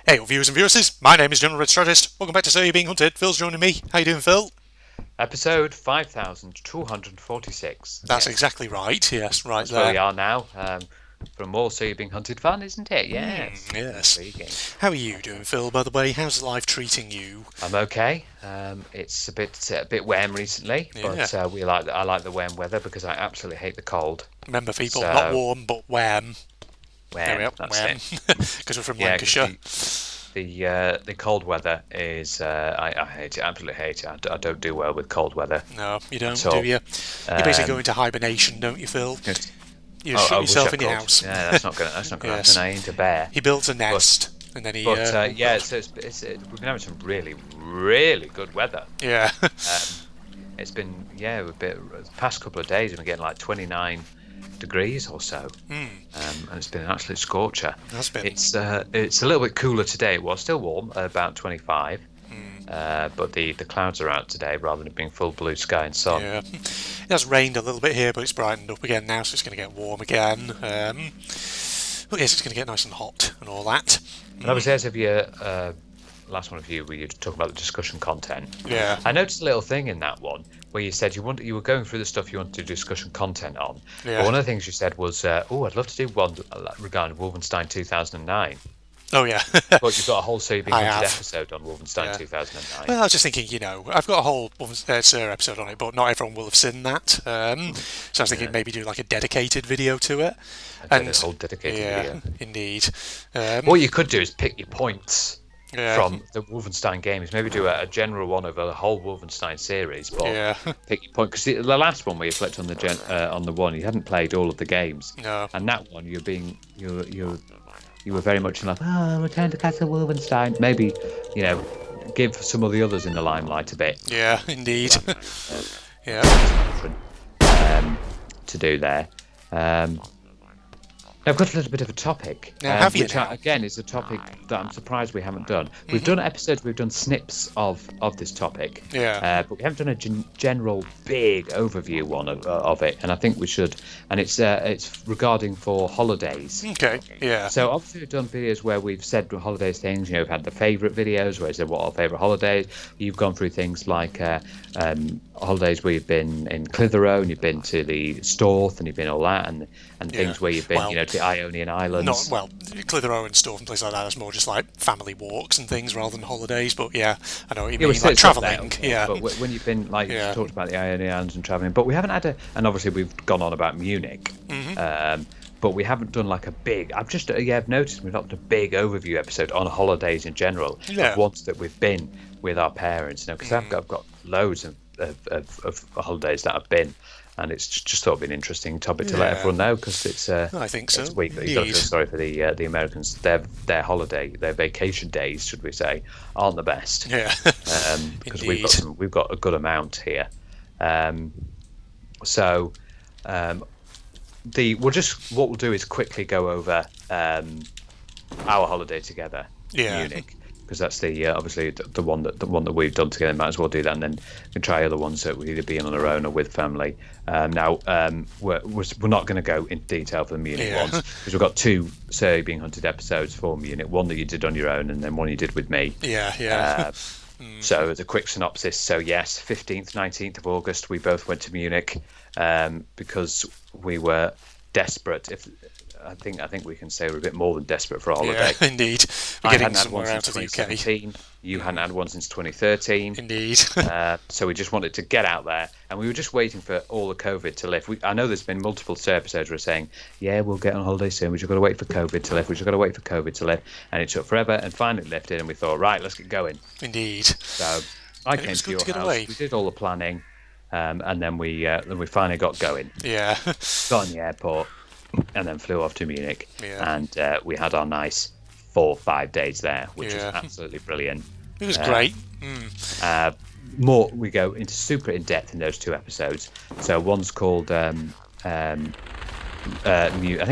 Hey, all viewers and viewresses, my name is General Red Strategist. Welcome back to So You're Being Hunted. Phil's joining me. How you doing, Phil? Episode 5246. That's exactly right. Yes, right That's there. where we are now. From more So You're Being Hunted fun, isn't it? Yes. Yes. Intriguing. How are you doing, Phil, by the way? How's life treating you? I'm okay. It's a bit warm recently, but I like the warm weather because I absolutely hate the cold. Remember, people, not warm, but wham. Wham, that's it. Because we're from Lancashire. The cold weather is I hate it, absolutely hate it. I don't do well with cold weather. No, you don't, do you? You basically go into hibernation, don't you, Phil? You shut yourself in your house. Yeah, that's not going to happen. I ain't a bear. He builds a nest, and then he. But so we've been having some really, really good weather. Yeah. It's been the past couple of days we've been getting like 29 degrees or so, and it's been an absolute scorcher. That's been. It's a little bit cooler today. It was still warm, about 25. But the clouds are out today rather than being full blue sky and sun. Yeah, it has rained a little bit here, but it's brightened up again now, so it's going to get warm again. But yes, it's going to get nice and hot and all that. And obviously, as of your last one of you, where you talking about the discussion content. Yeah. I noticed a little thing in that one where you said you were going through the stuff you wanted to do discussion content on. Yeah. But one of the things you said was, I'd love to do one regarding Wolfenstein 2009. Oh, yeah. But you've got a whole So You're Being Hunted episode on Wolfenstein 2009. Well, I was just thinking, I've got a whole Sir episode on it, but not everyone will have seen that. So I was thinking maybe do like a dedicated video to it. A whole dedicated video. Indeed. What you could do is pick your points from the Wolfenstein games. Maybe do a general one of the whole Wolfenstein series, but pick your point. Because the last one where you clicked on the one, you hadn't played all of the games. No. And that one, you were very much like, Return to Castle Wolfenstein. Maybe, give some of the others in the limelight a bit. Yeah, indeed. To do there. I've got a little bit of a topic, which again is a topic that I'm surprised we haven't done. We've done episodes, we've done snips of this topic, but we haven't done a general big overview one of it, and I think we should. And it's regarding for holidays. Okay, yeah. So obviously we've done videos where we've said holidays things. We've had the favourite videos where we said what our favourite holidays. You've gone through things like holidays where you've been in Clitheroe and you've been to the Storth and you've been all that, and things where you've been, to the Ionian Islands. Clitheroe and Storth and places like that is more just like family walks and things rather than holidays. But I know what you mean, like travelling. But when you've been you talked about the Ionian Islands and travelling, but we haven't had and obviously we've gone on about Munich. But we haven't done like a big. I've noticed we've not done a big overview episode on holidays in general. Of ones that we've been with our parents. Because I've got loads of holidays that I've been. And it's just sort of an interesting topic to let everyone know, because it's. I think so. It's week that you've got to feel sorry for the Americans. Their vacation days, should we say, aren't the best. Yeah. Because we've got a good amount here. What we'll do is quickly go over our holiday together, Munich. Because that's the obviously the one that we've done together. Might as well do that, and then we can try other ones that we either be on our own or with family. We're not going to go into detail for the Munich ones, because we've got two So You're Being Hunted episodes for Munich. One that you did on your own, and then one you did with me. So as a quick synopsis, so yes, 15th, 19th of August, we both went to Munich because we were desperate. I think we can say we're a bit more than desperate for a holiday. Yeah, indeed. I hadn't had one since 2017. You hadn't had one since 2013. Indeed. So we just wanted to get out there, and we were just waiting for all the COVID to lift. I know there's been multiple episodes where we're saying, we'll get on holiday soon. We just got to wait for COVID to lift. And it took forever, and finally lifted, and we thought, right, let's get going. Indeed. So I came to your house. We did all the planning, and then we finally got going. Yeah. Got in the airport. And then flew off to Munich, and we had our nice 4 or 5 days there, which was absolutely brilliant. It was great. We go into super in depth in those 2 episodes. So one's called I think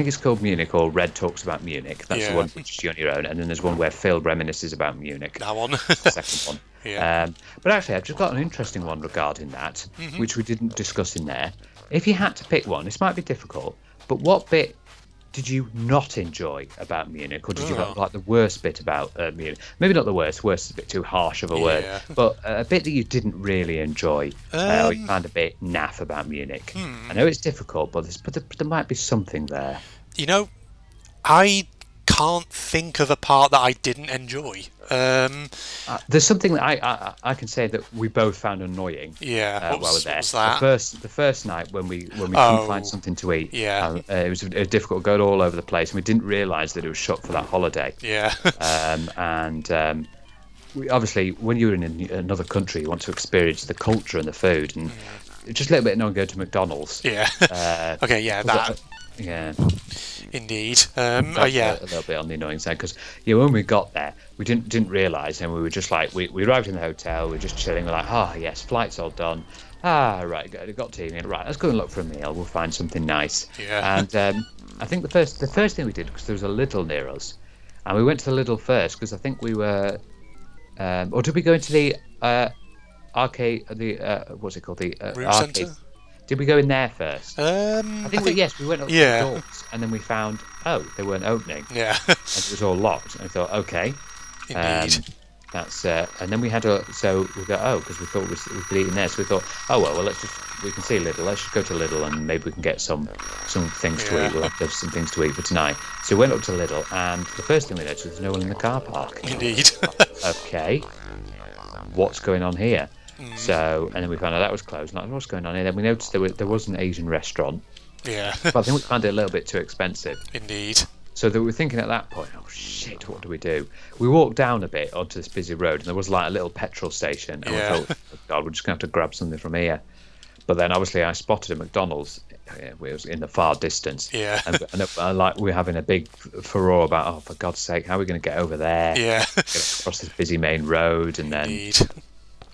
it's called Munich, or Red Talks About Munich. That's the one which is you on your own, and then there's one where Phil reminisces about Munich. That one. The second one. But actually, I've just got an interesting one regarding that, which we didn't discuss in there. If you had to pick one, this might be difficult. But what bit did you not enjoy about Munich, or did you Oh. like the worst bit about Munich? Maybe not the worst. Worst is a bit too harsh of a word, Yeah. but a bit that you didn't really enjoy, or you found a bit naff about Munich. I know it's difficult, but there might be something there. You know, I can't think of a part that I didn't enjoy. There's something that I can say that we both found annoying. Yeah, while we're there. what was that? The first night when we couldn't find something to eat. Yeah. It was difficult, going all over the place, and we didn't realise that it was shut for that holiday. Yeah. Obviously, when you're in another country, you want to experience the culture and the food, and just a little bit. No, go to McDonald's. Yeah. Okay. Yeah. That. Yeah. Indeed. That's Yeah. a little bit on the annoying side, because when we got there, we didn't realise, and we were just like, we arrived in the hotel, we were just chilling, we're like, yes, flight's all done. Right, got to eat. Right, let's go and look for a meal. We'll find something nice. Yeah. And I think the first thing we did, because there was a Lidl near us, and we went to the Lidl first, because I think we were, or did we go into the arcade? What's it called? The Room arcade. centre? Did we go in there first? I Yes, we went up to the doors, and then we found, they weren't opening. Yeah. And it was all locked. And I thought, okay. Indeed. That's and then we had so we go, because we thought we could eat in there. So we thought, well, we can see Lidl. Let's just go to Lidl, and maybe we can get some things to eat. We'll have some things to eat for tonight. So we went up to Lidl, and the first thing we noticed was no one in the car park. Indeed. Okay, what's going on here? So, and then we found out that was closed. Like, what's going on here? Then we noticed there was an Asian restaurant. Yeah. But I think we found it a little bit too expensive. Indeed. So that we were thinking at that point, oh shit, what do we do? We walked down a bit onto this busy road, and there was like a little petrol station. And we thought, oh God, we're just going to have to grab something from here. But then obviously I spotted a McDonald's. It was in the far distance. Yeah. And like we're having a big furore about, oh, for God's sake, how are we going to get over there? Yeah. Get across this busy main road, and then Indeed.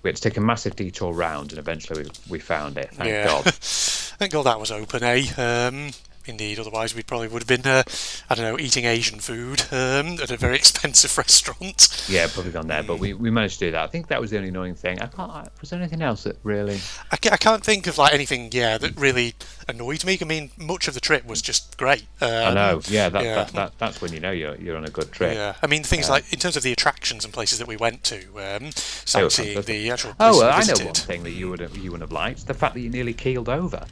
we had to take a massive detour round, and eventually we found it. Thank God. Thank God that was open, eh? Indeed, otherwise we probably would have been, I don't know, eating Asian food at a very expensive restaurant. Yeah, probably gone there, but we managed to do that. I think that was the only annoying thing. Was there anything else that really... I can't think of like anything, that really annoyed me. I mean, much of the trip was just great. I know, that's when you know you're on a good trip. Yeah, I mean, things like, in terms of the attractions and places that we went to, sightseeing the actual Oh, places well, we I know visited. one thing that you wouldn't have liked, the fact that you nearly keeled over.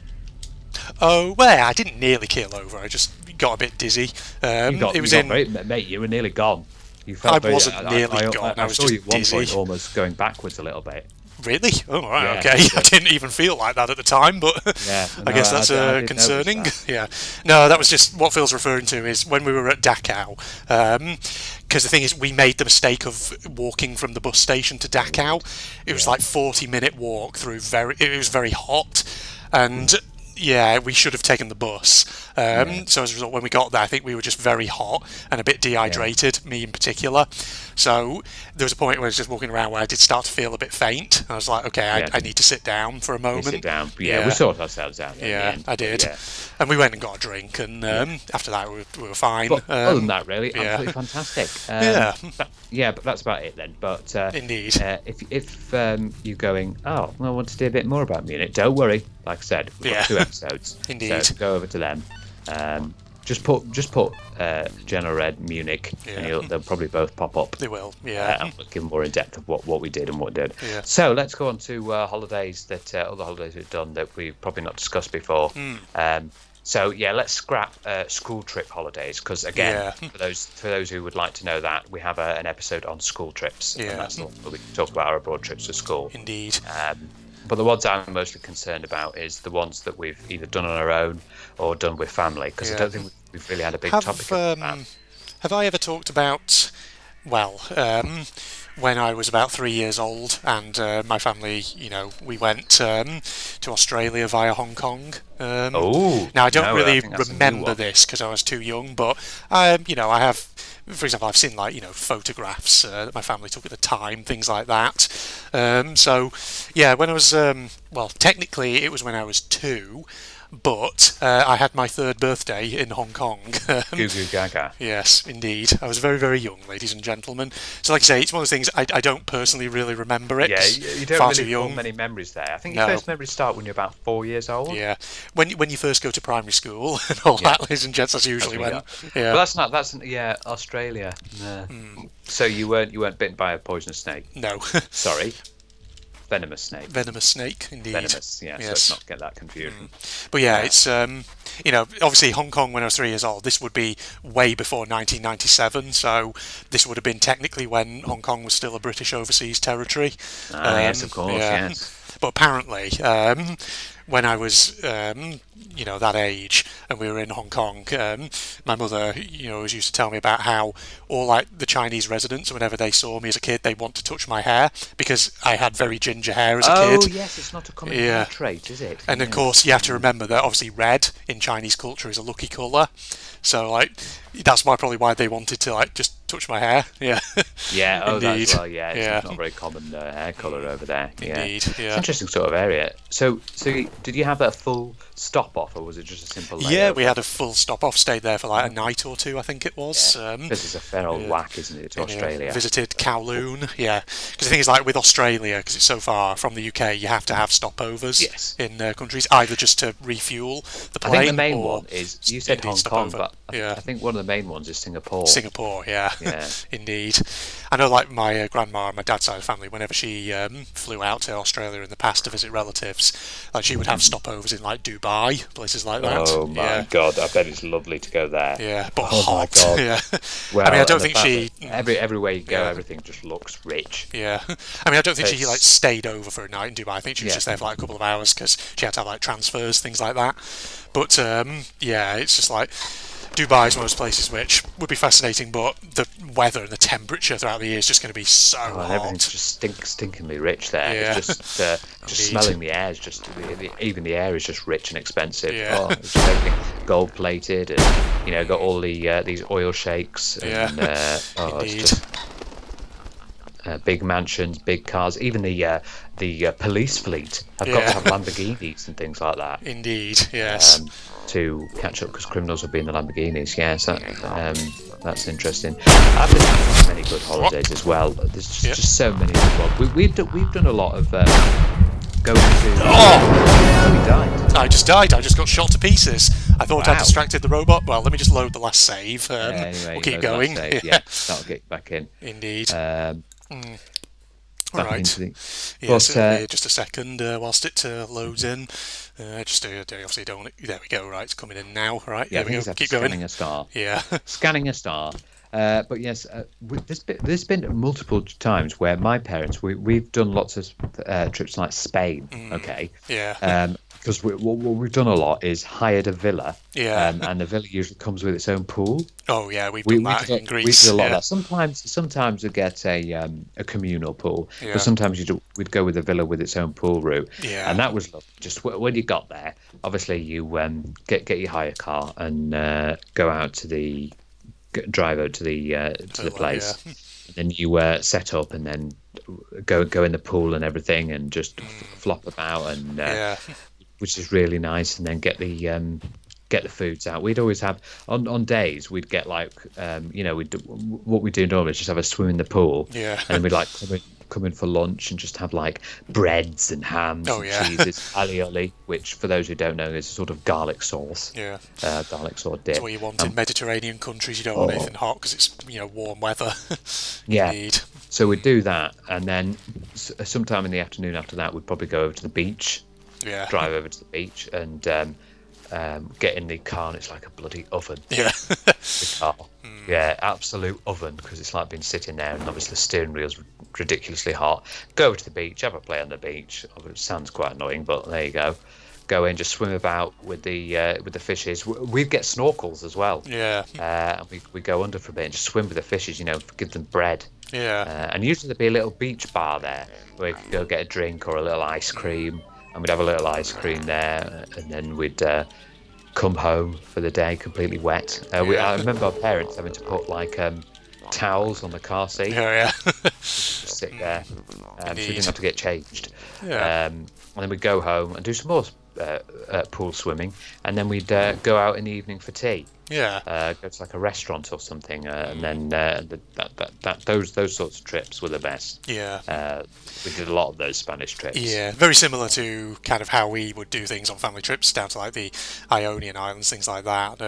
Oh, well, I didn't nearly keel over. I just got a bit dizzy. Mate, you were nearly gone. You felt I wasn't nearly gone. I was saw just you at one dizzy. point almost going backwards a little bit. Really? Oh, right, Yeah, okay. yeah. I didn't even feel like that at the time, but Yeah, I guess that's I did concerning. notice Yeah. No, that was just what Phil's referring to is when we were at Dachau, because the thing is, we made the mistake of walking from the bus station to Dachau. It was like 40-minute walk through it was very hot, and yeah, we should have taken the bus. So as a result, when we got there, I think we were just very hot and a bit dehydrated, me in particular. So there was a point where I was just walking around where I did start to feel a bit faint. I was like, okay, I need to sit down for a moment. Sit down. Yeah, we sorted ourselves out. Yeah, I did. Yeah. And we went and got a drink, and after that we were fine. But other than that, really, yeah. absolutely fantastic. But that's about it then. But Indeed. If you're going, I want to do a bit more about Munich, don't worry. Like I said, we've got 2 episodes. Indeed. So go over to them. Just put General Red Munich, and they'll probably both pop up. They will, yeah. Give more in depth of what we did and what did. Yeah. So let's go on to holidays other holidays we've done that we've probably not discussed before. So let's scrap school trip holidays, because again, for those who would like to know that, we have an episode on school trips. Yeah. And that's the one where we talk about our abroad trips to school. Indeed. But the ones I'm mostly concerned about is the ones that we've either done on our own or done with family, because I don't think we've really had a big topic of that. Have I ever talked about, when I was about 3 years old and my family, we went to Australia via Hong Kong. Now, I don't really remember this because I was too young, but, I have, for example, I've seen, photographs that my family took at the time, things like that. So, when I was, technically it was when I was 2, But I had my third birthday in Hong Kong. Goo goo gaga. Yes, indeed. I was very, very young, ladies and gentlemen. So, like I say, it's one of those things I don't personally really remember it. Yeah, you don't far really too form young. many memories there. I think No. your first memories start when you're about 4 years old. Yeah, when you first go to primary school and all that, ladies and gents, that's usually when. Yeah. But that's not. That's Australia. No. So you weren't bitten by a poisonous snake. No. Sorry. Venomous snake. Venomous snake, indeed. Venomous, yeah. So let's not get that confusion. But yeah, it's obviously Hong Kong when I was 3 years old. This would be way before 1997, so this would have been technically when Hong Kong was still a British overseas territory. Yes, of course, yes. But apparently, when I was, that age, and we were in Hong Kong, my mother, always used to tell me about how all like the Chinese residents, whenever they saw me as a kid, they want to touch my hair because I had very ginger hair as a kid. Oh yes, it's not a common hair trait, is it? And of course, you have to remember that obviously red in Chinese culture is a lucky colour. So like that's probably why they wanted to like just touch my hair. Yeah. Yeah. Oh, Indeed. that's well. Yeah. It's not a very common hair colour over there. Indeed. Yeah. It's an interesting sort of area. So did you have that full stop off, or was it just a simple layover? Yeah, we had a full stop off. Stayed there for like a night or two, I think it was. This is a fair old whack, isn't it, to Australia? Visited Kowloon. Yeah. Because the thing is, like with Australia, because it's so far from the UK, you have to have stopovers in countries, either just to refuel the plane. I think the main one is you said Hong Kong, but I think one of the main ones is Singapore. Singapore, yeah. Indeed. I know, like my grandma on my dad's side of the family, whenever she flew out to Australia in the past to visit relatives, like she would have stopovers in like Dubai, places like that. Oh my god, I bet it's lovely to go there. Yeah, but hot. My god. Yeah. Well, I mean, I don't think she everywhere you go, everything just looks rich. Yeah. I mean, I don't think she like stayed over for a night in Dubai. I think she was just there for like a couple of hours because she had to have like transfers, things like that. But it's just like Dubai is one of those places which would be fascinating, but the weather and the temperature throughout the year is just going to be so hot. Everything's just stinkingly rich there. Yeah. It's just smelling the air is just even the air is just rich and expensive. Yeah. It's just everything gold plated, and got all the these oil sheiks. And, Indeed. It's just big mansions, big cars. Even the police fleet have got to have Lamborghinis and things like that. Indeed, yes. To catch up because criminals will be in the Lamborghinis. Yes, that's interesting. I've been on many good holidays as well. There's just so many good ones. We've done a lot of going to. Oh! We died. I just died. I just got shot to pieces. I thought I distracted the robot. Well, let me just load the last save. Anyway, we'll keep going. That'll get back in. Indeed. Back right. Into the... Yes, just a second whilst it loads in. Obviously don't. There we go. Right, it's coming in now. Right, yeah, there we go. Keep going. Scanning a star. Yeah. Scanning a star. But yes, there's been multiple times where my parents we've done lots of trips to like Spain. Okay. Yeah. Because what we've done a lot is hired a villa. Yeah. And the villa usually comes with its own pool. Oh yeah, we've done that in Greece. We did a lot of that. Sometimes we get a communal pool, but sometimes we'd go with a villa with its own pool route. Yeah. And that was lovely. Just when you got there, obviously you get your hire car and go out to the drive out to the place. Yeah. And then you set up and then go in the pool and everything and just flop about and which is really nice. And then get the foods out. We'd always have on days we'd get like what we do normally is just have a swim in the pool. Yeah. And then we'd like come in for lunch and just have like breads and hams and cheeses, alioli, which for those who don't know is a sort of garlic sauce. Yeah. Garlic sauce dip. That's what you want in Mediterranean countries. You don't want anything hot because it's warm weather. Yeah. Indeed. So we'd do that, and then sometime in the afternoon after that we'd probably go over to the beach. Yeah. Drive over to the beach and get in the car, and it's like a bloody oven. Yeah. The car. Yeah, absolute oven, because it's like been sitting there, and obviously the steering wheel's ridiculously hot. Go over to the beach, have a play on the beach. It sounds quite annoying, but there you go. Go in, just swim about with the fishes. We get snorkels as well. Yeah. And we go under for a bit and just swim with the fishes. Give them bread. Yeah. And usually there'd be a little beach bar there where you could go get a drink or a little ice cream, and we'd have a little ice cream there, and then we'd come home for the day completely wet. I remember our parents having to put like towels on the car seat. Oh yeah. Just sit there, so we didn't have to get changed. Yeah. And then we'd go home and do some more pool swimming, and then we'd go out in the evening for tea. Yeah. Go to like a restaurant or something, and then those sorts of trips were the best. Yeah. We did a lot of those Spanish trips. Yeah, very similar to kind of how we would do things on family trips down to like the Ionian Islands, things like that.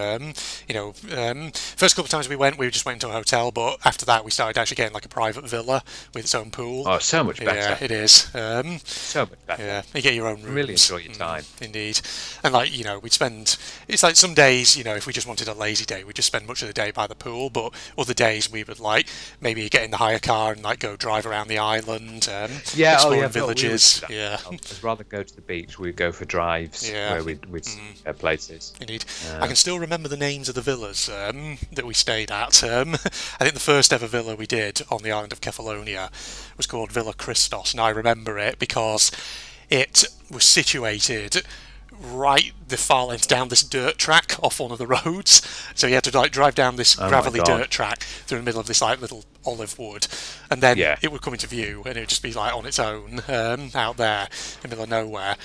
First couple of times we just went to a hotel, but after that we started actually getting like a private villa with its own pool. Oh, so much better. Yeah, it is. So much better. Yeah, you get your own rooms. Really enjoy your time. Indeed. And like, we'd spend, it's like some days, if we just wanted a lazy day, we'd just spend much of the day by the pool, but other days we would like maybe get in the hire car and like go drive around the island, exploring villages. I'd rather go to the beach. We'd go for drives where we'd see places. Indeed. I can still remember the names of the villas that we stayed at. I think the first ever villa we did on the island of Kefalonia was called Villa Christos, and I remember it because it was situated right the far length down this dirt track off one of the roads, so you had to like drive down this gravelly dirt track through the middle of this like little olive wood, and then it would come into view and it would just be like on its own out there in the middle of nowhere.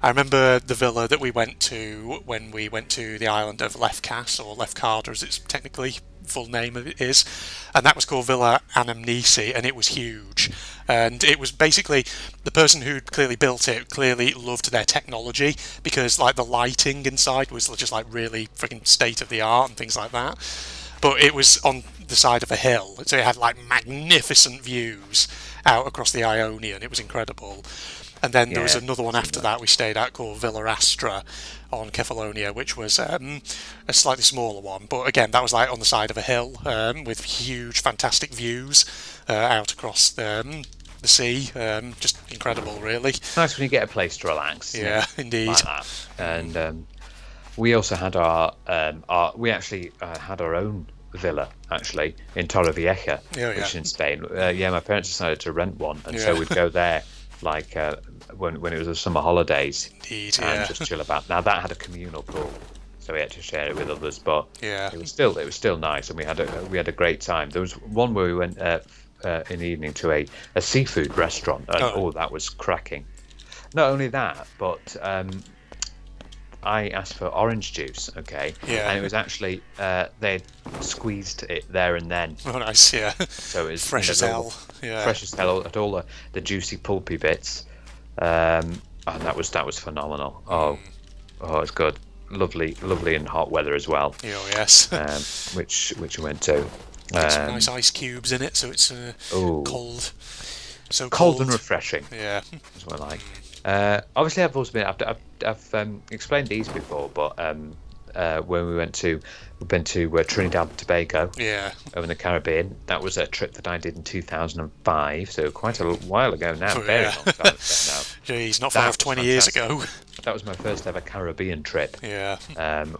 I remember the villa that we went to when we went to the island of Lefkas, or Lefkada as its technically full name of it is, and that was called Villa Anamnesi, and it was huge. And it was basically, the person who clearly built it clearly loved their technology, because like the lighting inside was just like really freaking state of the art and things like that. But it was on the side of a hill, so it had like magnificent views out across the Ionian. It was incredible. And then there was another one after that we stayed at called Villa Astra on Kefalonia, which was a slightly smaller one. But again, that was like on the side of a hill with huge, fantastic views out across the sea. Just incredible, really. It's nice when you get a place to relax. Yeah, indeed. Like that. And we also had we actually had our own villa actually in Torrevieja, which is in Spain. My parents decided to rent one, and so we'd go there like when it was the summer holidays. Indeed, and just chill about. Now that had a communal pool, so we had to share it with others, but it was still nice, and we had a great time. There was one where we went in the evening to a seafood restaurant, and that was cracking. Not only that, but I asked for orange juice, and it was actually they'd squeezed it there and then. Oh, nice, yeah. So it was fresh as hell. Fresh as hell at all the juicy pulpy bits, and that was phenomenal. Oh, it's good, lovely and hot weather as well. Oh yes. Which we went to. Some nice ice cubes in it, so it's cold. So cold and refreshing. Yeah, that's what I like. Obviously, I've also been. I've explained these before, but when we've been to Trinidad and Tobago, over in the Caribbean. That was a trip that I did in 2005, so quite a while ago now. Very long time ago now. Jeez, not far off 20 years ago. That was my first ever Caribbean trip. Yeah.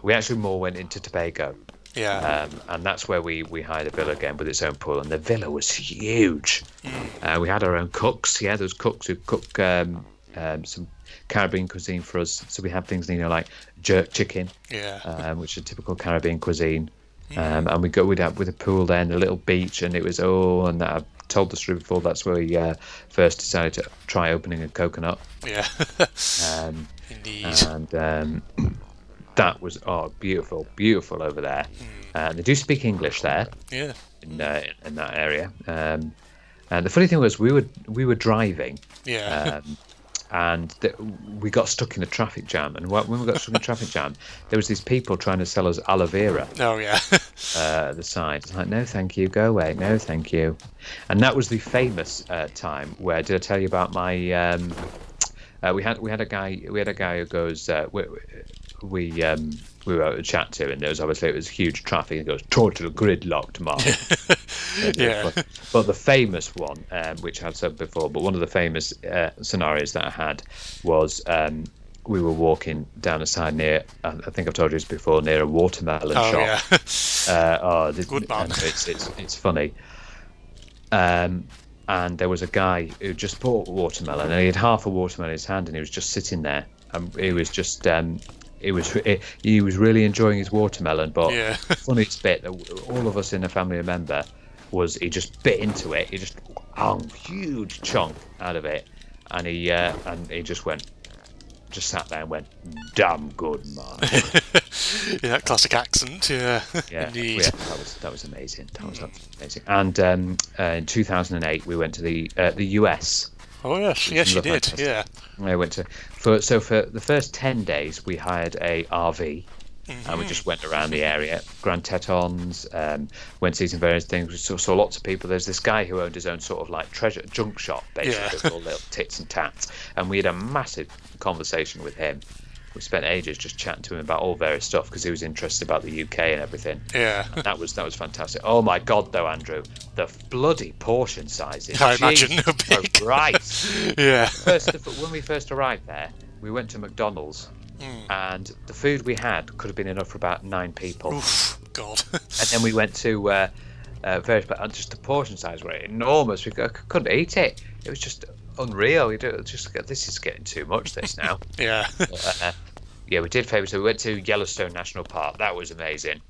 We actually more went into Tobago. Yeah. And that's where we hired a villa again with its own pool, and the villa was huge. We had our own cooks. Yeah, those cooks who cook some Caribbean cuisine for us. So we had things, like jerk chicken, which is typical Caribbean cuisine. And we'd have with a pool there and a little beach, and it was and I've told the story before. That's where we first decided to try opening a coconut. Yeah. Indeed. And that was beautiful over there. They do speak English there. Yeah. In that area. And the funny thing was, we were driving. Yeah. And we got stuck in a traffic jam. And when we got stuck in a traffic jam, there was these people trying to sell us aloe vera. Oh yeah. At the side, it's like, no, thank you, go away, no, thank you. And that was the famous time where, did I tell you about my? We had a guy who goes. We were out to chat to, and it was huge traffic. It goes total gridlocked, Mark. But the famous one, which I've said before, but one of the famous scenarios that I had was we were walking down a side near, I think I've told you this before, near a watermelon shop. Good man. It's funny. And there was a guy who just bought a watermelon, and he had half a watermelon in his hand, and he was just sitting there, and he was just. He was really enjoying his watermelon, but the funniest bit that all of us in the family remember was he just bit into it. He just huge chunk out of it, and he just went just sat there and went, "Damn good, man." Yeah, classic accent. Yeah, Yeah, indeed. yeah, that was amazing. That was absolutely amazing. And in 2008, we went to the US. Oh yes, yes, you did. Fantastic. Yeah. I went to for the first 10 days we hired a RV. And we just went around the area, Grand Tetons, went to see some various things. We saw lots of people. There's this guy who owned his own sort of like treasure junk shop, basically, with all little tits and tats. And we had a massive conversation with him. We spent ages just chatting to him about all various stuff because he was interested about the UK and everything. Yeah. And that was fantastic. Oh my God, though, Andrew, the bloody portion sizes. I imagine how big. Right. Yeah. When we first arrived there, we went to McDonald's. And the food we had could have been enough for about 9 people. Oof, God. And then we went to various, but just the portion size were enormous. We couldn't eat it. It was just unreal. This is getting too much. This now. Yeah. Yeah, we did favour. So we went to Yellowstone National Park. That was amazing.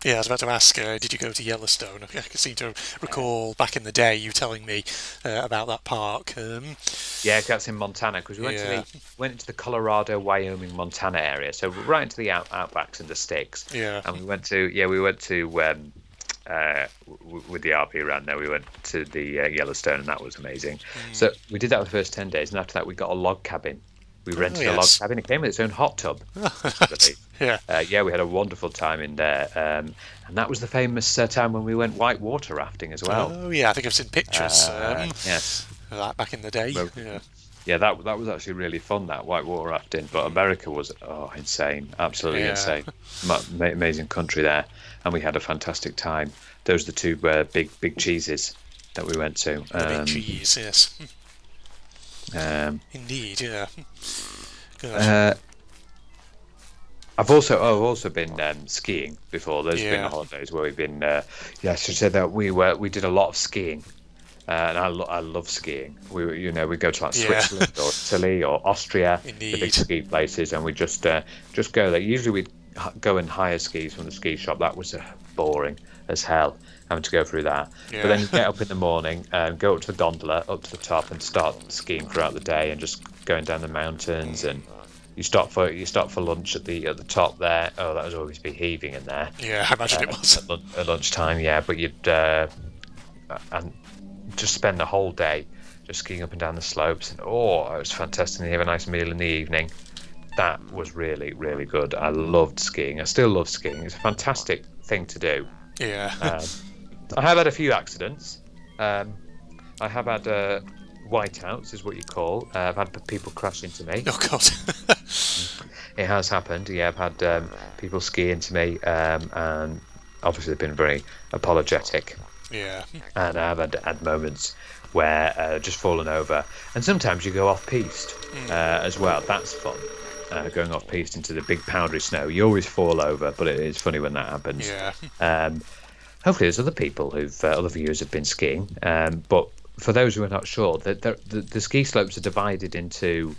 Yeah, I was about to ask, did you go to Yellowstone? I seem to recall back in the day you telling me about that park. Yeah, that's in Montana because we went into the Colorado, Wyoming, Montana area, so right into the outbacks and the sticks. Yeah, and we went to with the RP around there. We went to the Yellowstone, and that was amazing. So we did that for the first 10 days, and after that we got a log cabin. We rented a log cabin. It came with its own hot tub. Yeah. We had a wonderful time in there. And that was the famous time when we went whitewater rafting as well. Oh, yeah, I think I've seen pictures. Yes. Of that back in the day. Well, yeah, that was actually really fun, that whitewater rafting. But America was, insane. Absolutely insane. Amazing country there. And we had a fantastic time. Those are the two big cheeses that we went to. The big cheese, yes. Indeed, yeah. Good. I've also been skiing before. There's been holidays where we've been. I should say that we did a lot of skiing, and I love skiing. We go to like Switzerland or Italy or Austria, Indeed. the big ski places, and we just go there. Usually we'd go and hire skis from the ski shop. That was boring as hell, having to go through that. Yeah. But then you get up in the morning and go up to the gondola, up to the top, and start skiing throughout the day, and just going down the mountains. And you stop for lunch at the top there. Oh, that was always be heaving in there. Yeah, I imagine it was at lunchtime. Yeah, but you'd and just spend the whole day just skiing up and down the slopes. And it was fantastic. And you have a nice meal in the evening. That was really, really good. I loved skiing. I still love skiing. It's a fantastic thing to do. Yeah. I have had a few accidents. I have had whiteouts, is what you call. I've had people crash into me. Oh God. It has happened. Yeah, I've had people ski into me, and obviously they've been very apologetic. Yeah. And I've had moments where just fallen over, and sometimes you go off piste as well. That's fun. Going off piste into the big powdery snow. You always fall over, but it is funny when that happens. Yeah. Hopefully there's other people other viewers have been skiing. But for those who are not sure, the ski slopes are divided into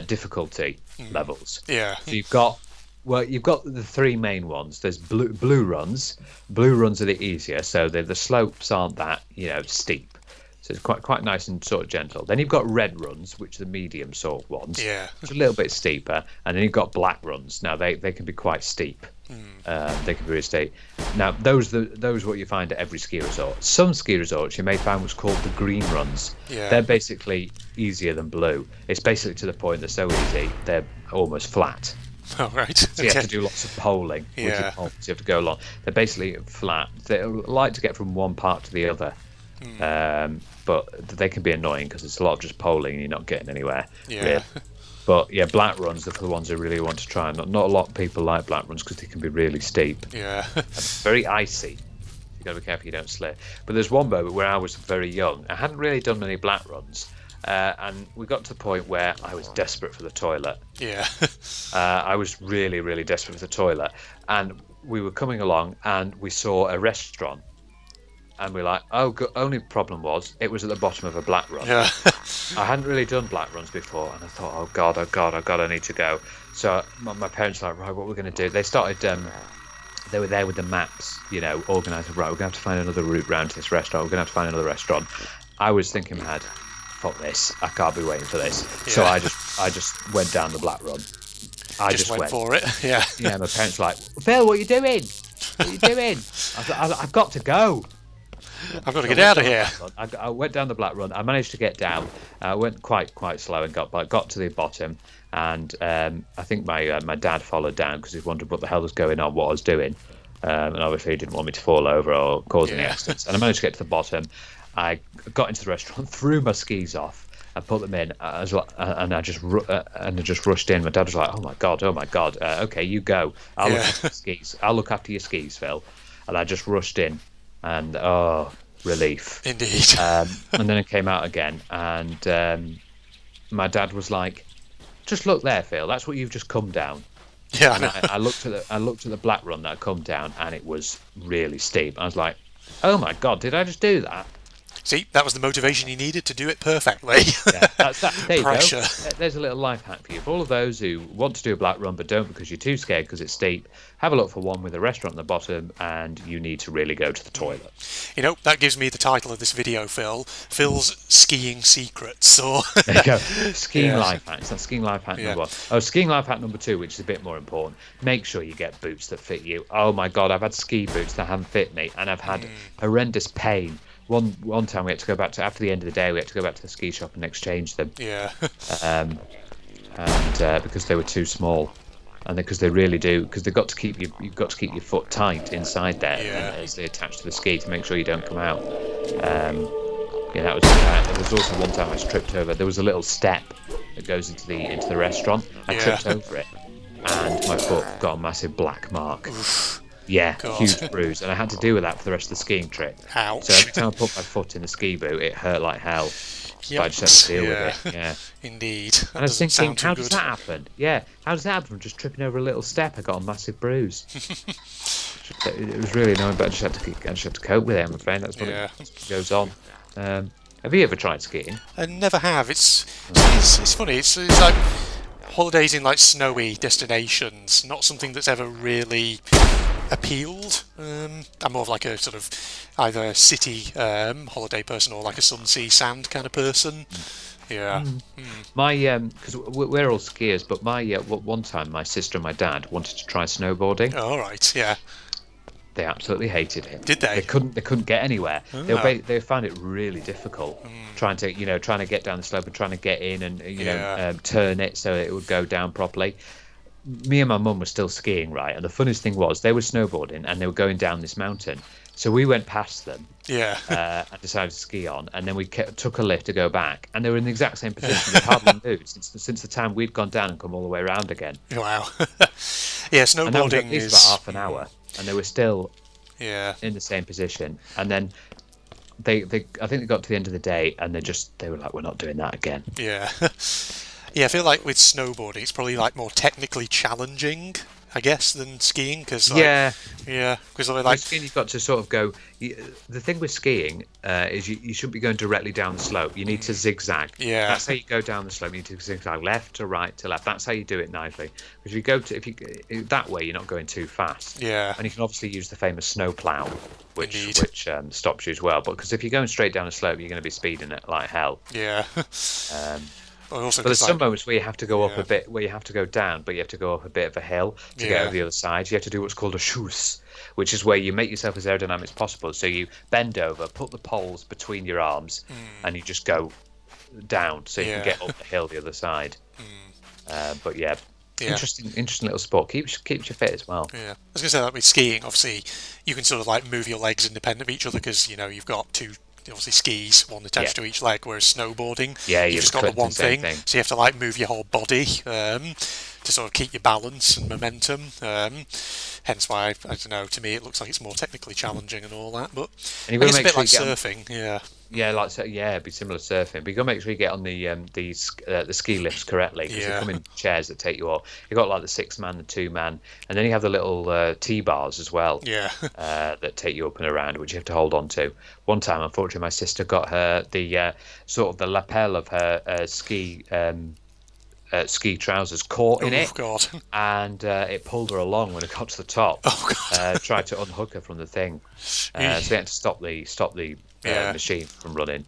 difficulty levels. Yeah. So you've got the 3 main ones. There's blue runs. Blue runs are the easier, so the slopes aren't that steep. So it's quite nice and sort of gentle. Then you've got red runs, which are the medium sort of ones. Yeah. Which are a little bit steeper. And then you've got black runs. Now they can be quite steep. They can be really steep. Now those are what you find at every ski resort. Some ski resorts you may find what's called the green runs. Yeah. They're basically easier than blue. It's basically to the point they're so easy they're almost flat. Oh right. So you have to do lots of poling. Yeah. So you have to go along. They're basically flat. They like to get from one part to the other. But they can be annoying because it's a lot of just poling and you're not getting anywhere. Yeah. Really. But yeah, black runs are for the ones who really want to try. Not a lot of people like black runs because they can be really steep. Yeah. Very icy. You've got to be careful you don't slip. But there's one moment where I was very young. I hadn't really done many black runs. And we got to the point where I was desperate for the toilet. Yeah. I was really, really desperate for the toilet. And we were coming along and we saw a restaurant. And we're like, only problem was it was at the bottom of a black run. Yeah. I hadn't really done black runs before. And I thought, oh God, I need to go. So my parents were like, right, what we're going to do? They started, they were there with the maps, organising, right, we're going to have to find another route round to this restaurant. We're going to have to find another restaurant. I was thinking, fuck this, I can't be waiting for this. So I just I just went down the black run. I just went for it. Yeah. Yeah, my parents were like, Phil, what are you doing? What are you doing? I've got to go. I've got to get out of here. I went down the black run. I managed to get down. I went quite slow and got to the bottom. And I think my dad followed down because he wondered what the hell was going on, what I was doing. And obviously he didn't want me to fall over or cause any accidents. And I managed to get to the bottom. I got into the restaurant, threw my skis off, and put them in, and I just rushed in. My dad was like, "Oh my god, okay, you go. I'll look after your skis. I'll look after your skis, Phil." And I just rushed in, and relief. Indeed. And then I came out again, and my dad was like, "Just look there, Phil. That's what you've just come down." Yeah. And I looked at the black run that I'd come down, and it was really steep. I was like, "Oh my god, did I just do that?" See, that was the motivation you needed to do it perfectly. Yeah, that's that. There you Pressure. go. There's a little life hack for you. For all of those who want to do a black run but don't because you're too scared because it's steep, have a look for one with a restaurant at the bottom and you need to really go to the toilet. You know, that gives me the title of this video, Phil. Phil's skiing secrets. Or there you go. Skiing life hacks. That's skiing life hack number 1. Oh, skiing life hack number 2, which is a bit more important. Make sure you get boots that fit you. Oh my god, I've had ski boots that haven't fit me and I've had horrendous pain. One time we had to go back to, after the end of the day, we had to go back to the ski shop and exchange them. Yeah. And because they were too small, and because they really do, because you've got to keep your foot tight inside there as they attach to the ski to make sure you don't come out. That was. There was also one time I tripped over. There was a little step that goes into the restaurant. I tripped over it, and my foot got a massive black mark. Oof. Yeah, God. huge bruise, and I had to deal with that for the rest of the skiing trip. Ouch. So every time I put my foot in the ski boot, it hurt like hell. But I just had to deal with it. Yeah, indeed. That and I was thinking, how does good. that happen? Yeah, how does that happen from just tripping over a little step? I got a massive bruise. It was really annoying, but I just had to cope with it. I'm afraid that's what it goes on. Have you ever tried skiing? I never have. It's funny. It's like holidays in like snowy destinations. Not something that's ever really appealed. I'm more of like a sort of either city holiday person or like a sun, sea, sand kind of person. Yeah. My because we're all skiers, but my one time my sister and my dad wanted to try snowboarding. All right. Yeah. They absolutely hated it. Did they? They couldn't get anywhere. They found it really difficult trying to get down the slope and trying to get in and turn it so it would go down properly. Me and my mum were still skiing, right? And the funniest thing was they were snowboarding and they were going down this mountain. So we went past them, and decided to ski on. And then we took a lift to go back, and they were in the exact same position. They hardly moved since the time we'd gone down and come all the way around again. Wow. Yeah, snowboarding and that was at least about half an hour, and they were still in the same position. And then I think they got to the end of the day, and they were like, "We're not doing that again." Yeah. Yeah, I feel like with snowboarding, it's probably like more technically challenging, I guess, than skiing. Cause, because like skiing, you've got to sort of go. The thing with skiing is you shouldn't be going directly down the slope. You need to zigzag. Yeah, that's how you go down the slope. You need to zigzag left to right to left. That's how you do it nicely. Because if you that way, you're not going too fast. Yeah, and you can obviously use the famous snow plow, which stops you as well. But because if you're going straight down the slope, you're going to be speeding it like hell. Yeah. But there's some moments where you have to go up a bit, where you have to go down, but you have to go up a bit of a hill to get over the other side. You have to do what's called a schuss, which is where you make yourself as aerodynamic as possible. So you bend over, put the poles between your arms, and you just go down so you can get up the hill the other side. But interesting little sport. Keeps you fit as well. Yeah, I was gonna say that with skiing, obviously, you can sort of like move your legs independent of each other because you've got two. Obviously skis, one attached to each leg, whereas snowboarding, you've just got the one thing, so you have to like move your whole body to sort of keep your balance and momentum. Hence why, I don't know, to me it looks like it's more technically challenging and all that, but I guess a bit like surfing, it'd be similar to surfing. But you got to make sure you get on the ski lifts correctly because they come in chairs that take you up. You got like the 6-man, the 2-man, and then you have the little T-bars as well. That take you up and around, which you have to hold on to. One time, unfortunately, my sister got her the sort of the lapel of her ski trousers caught in it. God. And it pulled her along when it got to the top. Tried to unhook her from the thing. So they had to stop the machine from running.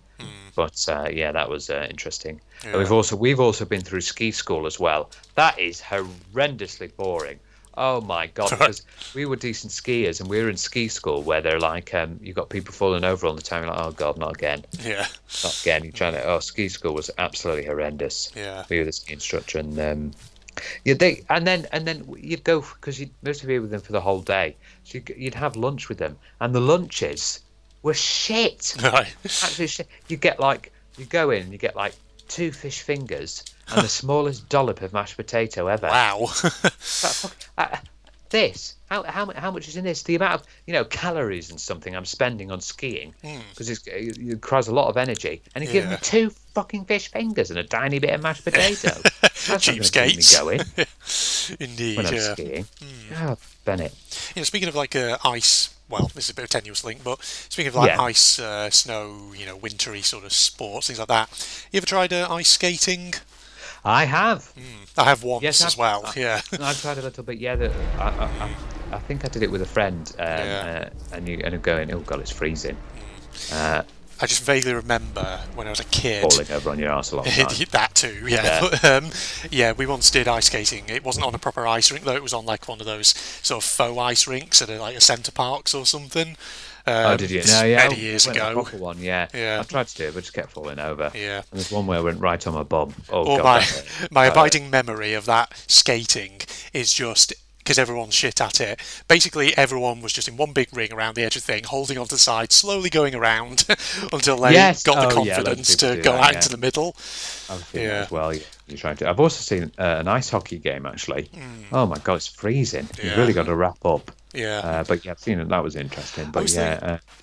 But yeah, that was interesting. And Yeah. we've also been through ski school as well. That is horrendously boring. Oh my god! Because we were decent skiers, and we were in ski school where they're like, you got people falling over all the time. You're like, oh god, not again, Yeah. not again. You're trying to. Oh, ski school was absolutely horrendous. Yeah. We were the ski instructor, and yeah, and then you'd go because you'd mostly be with them for the whole day. So you'd have lunch with them, and the lunches were shit. Right. Absolutely shit. You go in and you get like 2 fish fingers and the smallest dollop of mashed potato ever. Wow. How much is in this? The amount of calories and something I'm spending on skiing because it requires a lot of energy, and you give me 2 fucking fish fingers and a tiny bit of mashed potato. That's not going to keep me going. Indeed. When I'm skiing. Oh, Bennett. Speaking of like ice. Well, this is a bit of a tenuous link, but speaking of like ice, snow, wintry sort of sports, things like that. You ever tried ice skating? I have. I have once as well. Yeah. I've tried a little bit. Yeah, I think I did it with a friend, and you end up going, oh god, it's freezing. I just vaguely remember when I was a kid falling over on your arse a lot of time. That too, yeah. But, we once did ice skating. It wasn't on a proper ice rink though. It was on like one of those sort of faux ice rinks at like a centre parks or something. Did you? No, yeah, many years ago. Proper one, yeah. I tried to do it, but just kept falling over. Yeah. And there's one where I went right on my bum. Oh or god. My abiding memory of that skating is just because everyone's shit at it. Basically, everyone was just in one big ring around the edge of the thing, holding on to the side, slowly going around until they got the confidence to go out into the middle. I've seen that as well. You're trying to. I've also seen an ice hockey game actually. Oh my god, it's freezing. You've really got to wrap up. Yeah. But yeah, I've seen it. That was interesting. But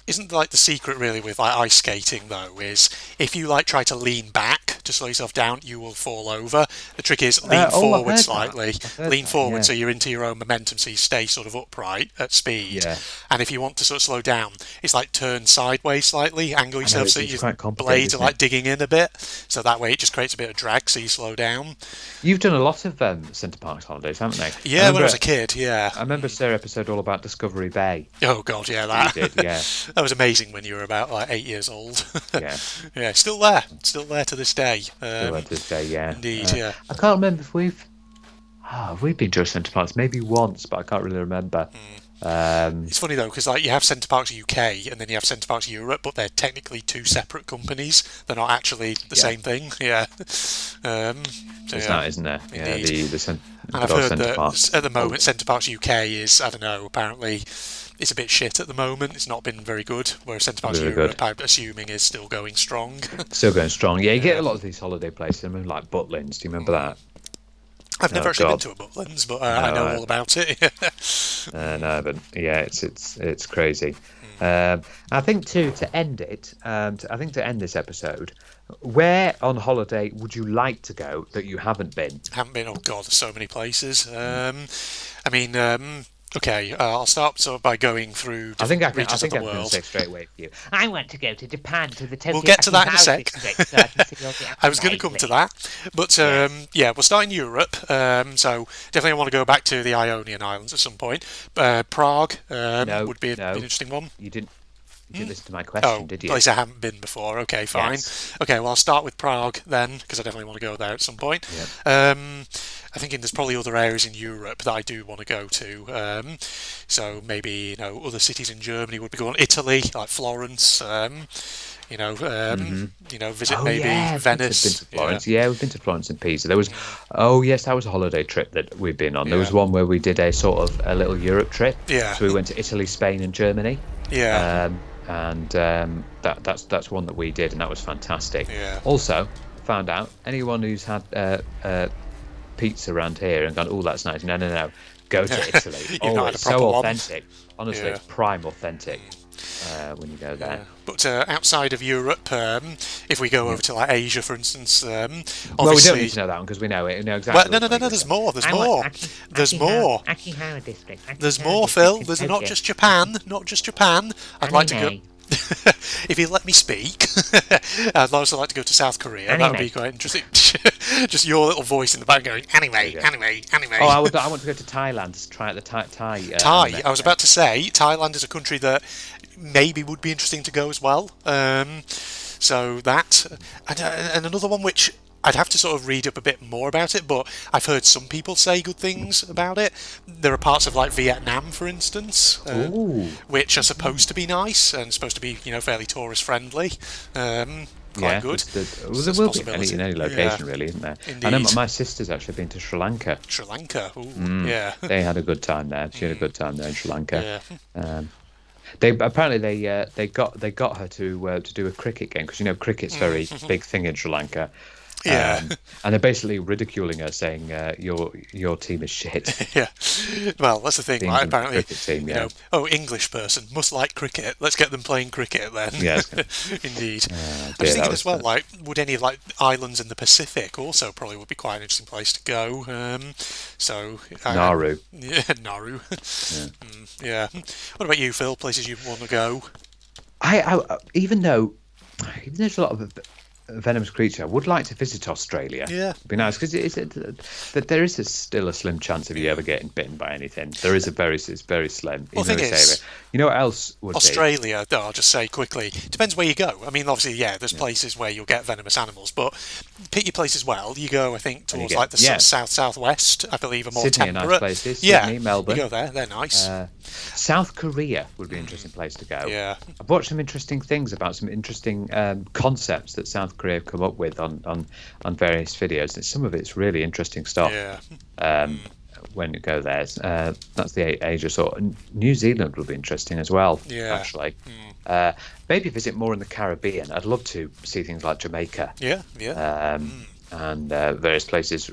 isn't like the secret really with like ice skating though is if you like try to lean back to slow yourself down, you will fall over. The trick is lean forward slightly, lean forward so you're into your own momentum, so you stay sort of upright at speed. Yeah. And if you want to sort of slow down, it's like turn sideways slightly, angle yourself so your blades are like digging in a bit, so that way it just creates a bit of drag, so you slow down. You've done a lot of Centre Parks holidays, haven't they? Yeah, when I was a kid. Yeah. I remember Sarah episode all about Discovery Bay. Oh god, yeah, that. You did, yeah. That was amazing when you were about like 8 years old. Yeah. Yeah, still there to this day. Still there to this day, yeah. Indeed, yeah. I can't remember if we've been to a Centre Parks maybe once, but I can't really remember. It's funny though because like you have Centre Parks UK and then you have Centre Parks Europe, but they're technically 2 separate companies. They're not actually the same thing. Yeah. There's that, isn't there? Indeed. Yeah, the and I've heard that at the moment Centre Parks UK is, I don't know, apparently it's a bit shit at the moment. It's not been very good. Whereas Centre Parks Europe, I'm assuming, is still going strong. Still going strong. Yeah, you get a lot of these holiday places. I mean, like Butlins. Do you remember that? I've never actually been to a Butlins, but I know all about it. No, but yeah, it's crazy. I think to end this episode, where on holiday would you like to go that you haven't been? Oh god, there's so many places. Okay, I'll start by going through different regions of the world. I can say straight away for you. I want to go to Japan, to the Tokyo. We'll get to that in a sec. I was going to come to that, but we'll start in Europe. So definitely I want to go back to the Ionian Islands at some point. Prague would be an interesting one. You didn't listen to my question, did you? At least I haven't been before. Okay, fine. Yes. Okay, well I'll start with Prague then, because I definitely want to go there at some point. Yep. I think there's probably other areas in Europe that I do want to go to. So maybe other cities in Germany would be good. Italy, like Florence. Visit maybe Venice. Been to Florence. Yeah, we've been to Florence and Pisa. There was, that was a holiday trip that we've been on. There was one where we did a sort of a little Europe trip. Yeah. So we went to Italy, Spain, and Germany. Yeah. That's one that we did, and that was fantastic. Yeah. Also, found out anyone who's had pizza around here and gone, oh, that's nice. No. Go to Italy. It's so authentic. Honestly, it's prime authentic when you go there. Yeah. But outside of Europe, if we go over to like Asia, for instance, obviously... Well, we don't need to know that one because we know it. We know exactly. Well, no. There's more. There's more. There's more. Akihara district. There's more, Phil. There's not just Japan. I'd like to go. If you let me speak, I'd also like to go to South Korea. That would be quite interesting. Just your little voice in the back going, anyway. Oh, I want to go to Thailand to try out the Thai. Thai. I was about to say, Thailand is a country that maybe would be interesting to go as well. So that, and another one which I'd have to sort of read up a bit more about it, but I've heard some people say good things about it. There are parts of like Vietnam, for instance, which are supposed to be nice and supposed to be, fairly tourist friendly. Quite good. There will be in any location, really, isn't there? Indeed. I know my sister's actually been to Sri Lanka. Sri Lanka, yeah. They had a good time there. She had a good time there in Sri Lanka. Yeah. They got her to do a cricket game, because cricket's a very big thing in Sri Lanka. Yeah, and they're basically ridiculing her, saying your team is shit. Yeah, well, that's the thing, right? Apparently, team, English person must like cricket. Let's get them playing cricket then. Yeah, indeed. I'm just thinking as well, like, would any of islands in the Pacific also probably would be quite an interesting place to go. Nauru. Yeah, Nauru. Yeah. What about you, Phil? Places you want to go? I even though there's a lot of venomous creature, I would like to visit Australia. Yeah, it'd be nice, because that there is still a slim chance of you ever getting bitten by anything. There is it's very slim. Well, the thing is, what else would Australia? I'll just say quickly. Depends where you go. I mean, obviously, there's places where you'll get venomous animals, but pick your place as well. You go, I think, towards like the southwest. I believe are more Sydney, temperate. a nice place. Sydney, Melbourne. You go there; they're nice. South Korea would be an interesting place to go. Yeah, I've watched some interesting things about some interesting concepts that South Korea have come up with on various videos. And some of it's really interesting stuff. Yeah. When you go there, that's the Asia sort. New Zealand would be interesting as well. Yeah. Actually, maybe visit more in the Caribbean. I'd love to see things like Jamaica. Yeah. And various places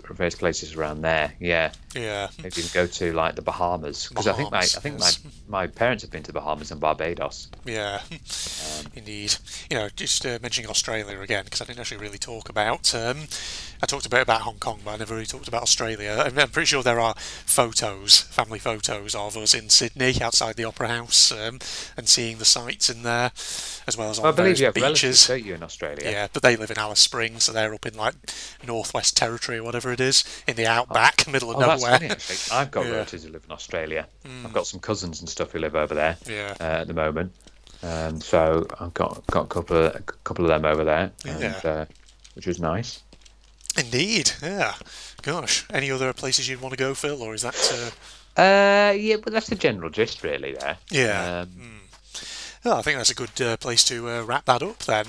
around there. Yeah. Yeah. Maybe even go to like the Bahamas, because I think my parents have been to the Bahamas and Barbados. Yeah. Indeed. Just mentioning Australia again, because I didn't actually really talk about. I talked a bit about Hong Kong, but I never really talked about Australia. I'm pretty sure there are family photos of us in Sydney outside the Opera House, and seeing the sights in there, as well as on I believe you have beaches. relatives, don't you, in Australia? Yeah, but they live in Alice Springs, so they're up in like Northwest Territory or whatever it is, in the outback, middle of nowhere. That's funny, actually. I've got relatives who live in Australia. I've got some cousins and stuff who live over there. At the moment. So I've got a couple of them over there, which is nice. Indeed, yeah. Gosh, any other places you'd want to go, Phil, or is that? Yeah, but that's the general gist, really. There. Yeah. Well, I think that's a good place to wrap that up then.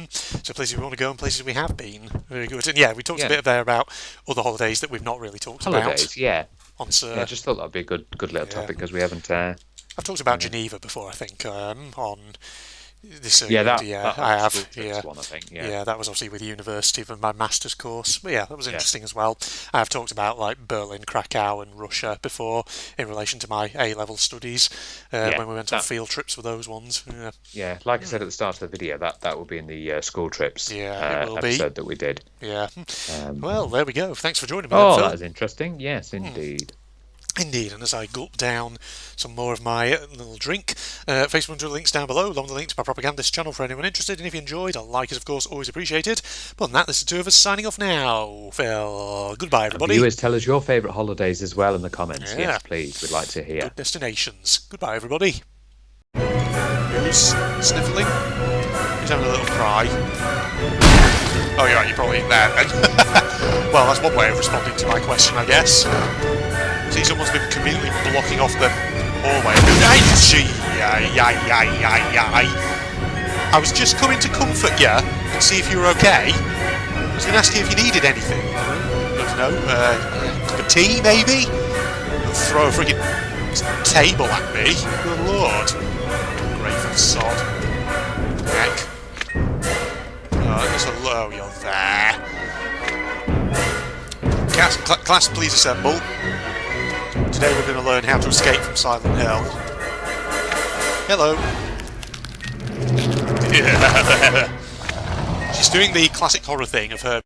So places we want to go and places we have been. Very good. And we talked a bit there about other holidays that we've not really talked about. Holidays, yeah. I just thought that'd be a good little topic, because we haven't. I've talked about Geneva before, I think, on this. I have. One, I think. Yeah, that was obviously with university for my master's course. But that was interesting as well. I've talked about like Berlin, Krakow, and Russia before in relation to my A-level studies when we went on field trips with those ones. Yeah, like I said at the start of the video, that will be in the school trips episode that we did. Yeah. Well, there we go. Thanks for joining me. Oh, then, Phil. that is interesting. Yes, indeed. Indeed, and as I gulp down some more of my little drink, Facebook and links down below, along with the link to my propagandist channel for anyone interested, and if you enjoyed, a like is of course always appreciated. But on that, this is the two of us signing off now. Phil, goodbye everybody. And viewers, tell us your favourite holidays as well in the comments. Yes, please, we'd like to hear. Good destinations. Goodbye everybody. Who's sniffling? He's having a little cry. Oh, you're right, you're probably there. Well, that's one way of responding to my question, I guess. See, someone's been conveniently blocking off the hallway. I was just coming to comfort you and see if you were okay. I was going to ask you if you needed anything. I don't know, a cup of tea, maybe? Don't throw a freaking table at me. Good lord. Grateful sod. Heck. Oh, you're there. Class, please assemble. Today we're going to learn how to escape from Silent Hill. Hello. She's doing the classic horror thing of her